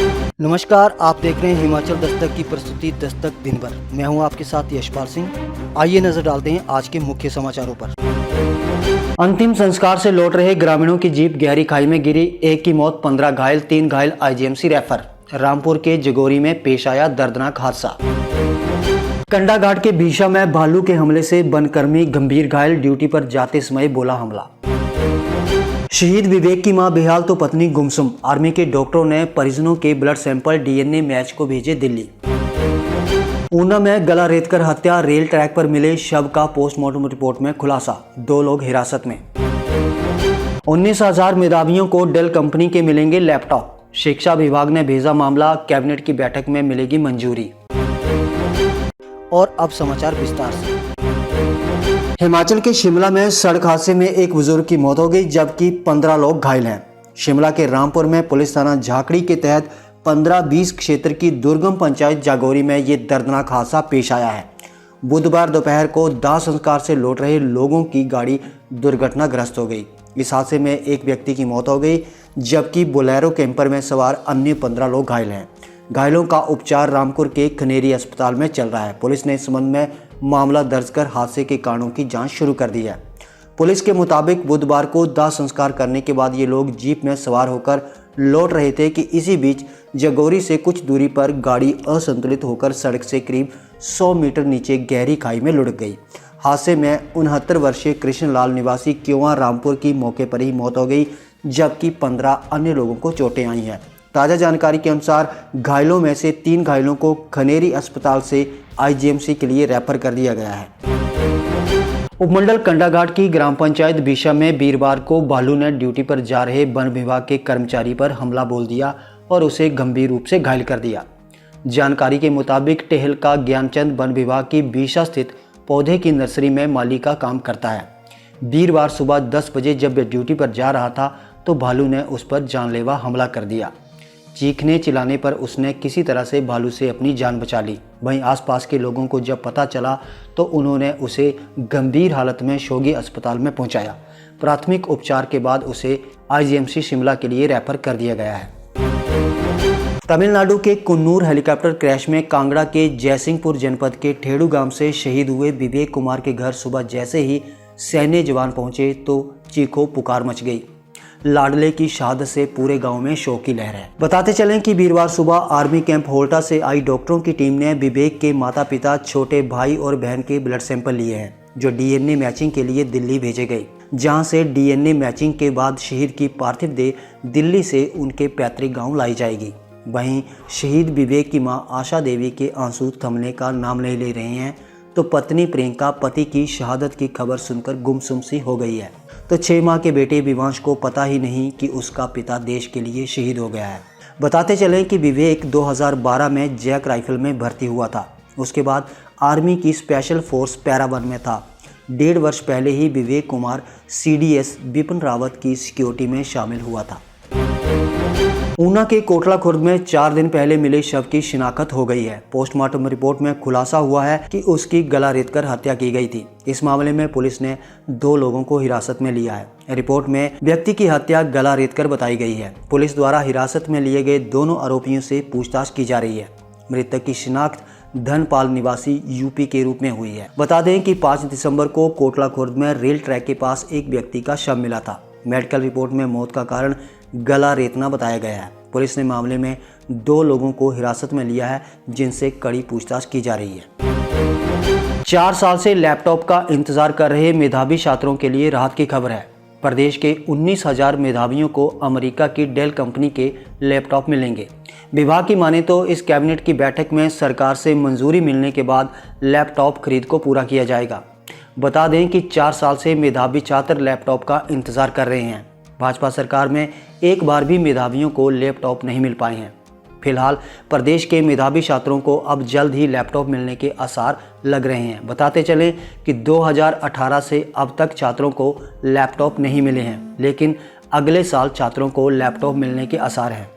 नमस्कार, आप देख रहे हैं हिमाचल दस्तक की प्रस्तुति दस्तक दिन भर। मैं हूं आपके साथ यशपाल सिंह। आइए नजर डालते हैं आज के मुख्य समाचारों पर। अंतिम संस्कार से लौट रहे ग्रामीणों की जीप गहरी खाई में गिरी, एक की मौत, 15 घायल, 3 घायल आईजीएमसी रेफर। रामपुर के जगोरी में पेश आया दर्दनाक हादसा। कंडाघाट के भीषा में भालू के हमले से वनकर्मी गंभीर घायल, ड्यूटी पर जाते समय बोला हमला। शहीद विवेक की मां बेहाल तो पत्नी गुमसुम, आर्मी के डॉक्टरों ने परिजनों के ब्लड सैंपल डीएनए मैच को भेजे दिल्ली। ऊना में गला रेतकर हत्या, रेल ट्रैक पर मिले शव का पोस्टमार्टम रिपोर्ट में खुलासा, 2 लोग हिरासत में। 19,000 मेधावियों को डेल कंपनी के मिलेंगे लैपटॉप, शिक्षा विभाग ने भेजा मामला, कैबिनेट की बैठक में मिलेगी मंजूरी। और अब समाचार विस्तार से। हिमाचल के शिमला में सड़क हादसे में एक बुजुर्ग की मौत हो गई, जबकि 15 लोग घायल हैं। शिमला के रामपुर में पुलिस थाना झाकड़ी के तहत 15-20 क्षेत्र की दुर्गम पंचायत जागोरी में ये दर्दनाक हादसा पेश आया है। बुधवार दोपहर को दाह संस्कार से लौट रहे लोगों की गाड़ी दुर्घटनाग्रस्त हो गई। इस हादसे में एक व्यक्ति की मौत हो गई, जबकि बोलेरो कैंपर में सवार अन्य 15 लोग घायल हैं। घायलों का उपचार रामपुर के खनेरी अस्पताल में चल रहा है। पुलिस ने इस संबंध में मामला दर्ज कर हादसे के कारणों की जांच शुरू कर दी है। पुलिस के मुताबिक बुधवार को दाह संस्कार करने के बाद ये लोग जीप में सवार होकर लौट रहे थे कि इसी बीच जगोरी से कुछ दूरी पर गाड़ी असंतुलित होकर सड़क से करीब 100 मीटर नीचे गहरी खाई में लुढ़क गई। हादसे में 69 वर्षीय कृष्णलाल निवासी क्योंवा रामपुर की मौके पर ही मौत हो गई, जबकि 15 अन्य लोगों को चोटें आई हैं। ताज़ा जानकारी के अनुसार घायलों में से 3 घायलों को खनेरी अस्पताल से आईजीएमसी के लिए रेफर कर दिया गया है। उपमंडल कंडाघाट की ग्राम पंचायत भीषा में वीरवार को भालू ने ड्यूटी पर जा रहे वन विभाग के कर्मचारी पर हमला बोल दिया और उसे गंभीर रूप से घायल कर दिया। जानकारी के मुताबिक टेहल का ज्ञानचंद वन विभाग की भीषा स्थित पौधे की नर्सरी में माली का काम करता है। वीरवार सुबह 10 बजे जब वह ड्यूटी पर जा रहा था तो भालू ने उस पर जानलेवा हमला कर दिया। चीखने चिल्लाने पर उसने किसी तरह से भालू से अपनी जान बचा ली। वहीं आसपास के लोगों को जब पता चला तो उन्होंने उसे गंभीर हालत में शोगी अस्पताल में पहुंचाया। प्राथमिक उपचार के बाद उसे आईजीएमसी शिमला के लिए रेफर कर दिया गया है। तमिलनाडु के कुन्नूर हेलीकॉप्टर क्रैश में कांगड़ा के जयसिंहपुर जनपद के ठेड़ू गांव से शहीद हुए विवेक कुमार के घर सुबह जैसे ही सैन्य जवान पहुंचे तो चीखों पुकार मच गई। लाडले की शहादत से पूरे गांव में शोक की लहर है। बताते चलें कि वीरवार सुबह आर्मी कैंप होल्टा से आई डॉक्टरों की टीम ने विवेक के माता पिता, छोटे भाई और बहन के ब्लड सैंपल लिए हैं, जो डीएनए मैचिंग के लिए दिल्ली भेजे गए, जहां से डीएनए मैचिंग के बाद शहीद की पार्थिव देह दिल्ली से उनके पैतृक गाँव लाई जाएगी। वहीं शहीद विवेक की मां आशा देवी के आंसू थमने का नाम नहीं ले रहे हैं, तो पत्नी प्रियंका पति की शहादत की खबर सुनकर गुमसुम सी हो गई है। तो 6 माह के बेटे विवांश को पता ही नहीं कि उसका पिता देश के लिए शहीद हो गया है। बताते चलें कि विवेक 2012 में जैक राइफल में भर्ती हुआ था। उसके बाद आर्मी की स्पेशल फोर्स पैरा 1 में था। 1.5 वर्ष पहले ही विवेक कुमार सीडीएस बिपिन रावत की सिक्योरिटी में शामिल हुआ था। ऊना के कोटला खुर्द में 4 दिन पहले मिले शव की शिनाख्त हो गई है। पोस्टमार्टम रिपोर्ट में खुलासा हुआ है कि उसकी गला रेतकर हत्या की गई थी। इस मामले में पुलिस ने 2 लोगों को हिरासत में लिया है। रिपोर्ट में व्यक्ति की हत्या गला रेतकर बताई गई है। पुलिस द्वारा हिरासत में लिए गए दोनों आरोपियों से पूछताछ की जा रही है। मृतक की शिनाख्त धनपाल निवासी यूपी के रूप में हुई है। बता दें कि 5 दिसंबर को कोटला खुर्द में रेल ट्रैक के पास एक व्यक्ति का शव मिला था। मेडिकल रिपोर्ट में मौत का कारण गला रेतना बताया गया है। पुलिस ने मामले में 2 लोगों को हिरासत में लिया है, जिनसे कड़ी पूछताछ की जा रही है। 4 साल से लैपटॉप का इंतजार कर रहे मेधावी छात्रों के लिए राहत की खबर है। प्रदेश के 19,000 मेधावियों को अमेरिका की डेल कंपनी के लैपटॉप मिलेंगे। विभाग की माने तो इस कैबिनेट की बैठक में सरकार से मंजूरी मिलने के बाद लैपटॉप खरीद को पूरा किया जाएगा। बता दें कि 4 साल से मेधावी छात्र लैपटॉप का इंतजार कर रहे हैं। भाजपा सरकार में एक बार भी मेधावियों को लैपटॉप नहीं मिल पाए हैं। फिलहाल प्रदेश के मेधावी छात्रों को अब जल्द ही लैपटॉप मिलने के आसार लग रहे हैं। बताते चलें कि 2018 से अब तक छात्रों को लैपटॉप नहीं मिले हैं, लेकिन अगले साल छात्रों को लैपटॉप मिलने के आसार हैं।